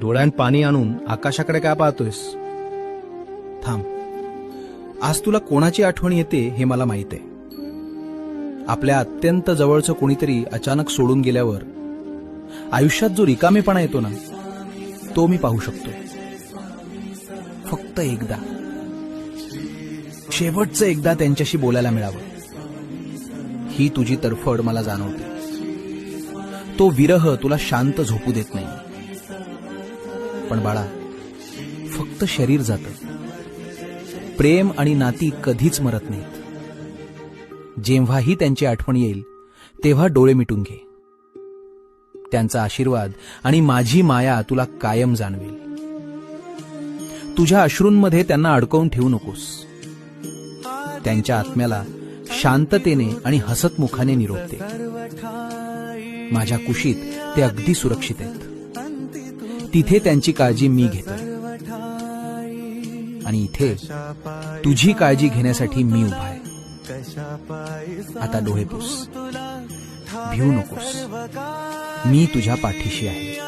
डोळ्यात पाणी आणून आकाशाकडे काय पाहतोयस? थांब, आज तुला कोणाची आठवण येते हे मला माहित आहे. आपल्या अत्यंत जवळचं कोणीतरी अचानक सोडून गेल्यावर आयुष्यात जो रिकामेपणा येतो ना, तो मी पाहू शकतो. फक्त एकदा, शेवटचं एकदा त्यांच्याशी बोलायला मिळावं, ही तुझी तडफड मला जाणवते. तो विरह तुला शांत झोपू देत नाही. पण बाळा, फक्त शरीर जातं, प्रेम आणि नाती कधीच मरत नाहीत. जेव्हाही त्यांची आठवण येईल तेव्हा डोळे मिटून घे. त्यांचा आशीर्वाद आणि माझी माया तुला कायम जाणवेल. तुझ्या अश्रूंमध्ये त्यांना अडकवून ठेवू नकोस. त्यांच्या आत्म्याला शांततेने आणि हसतमुखाने निरोप दे. माझ्या कुशीत ते अगदी सुरक्षित आहेत. तिथे त्यांची काळजी मी घेतो आणि इथे तुझी काळजी घेण्यासाठी मी उभा आहे. आता डोळे पुस, भिवू नकोस, मी तुझ्या पाठीशी आहे.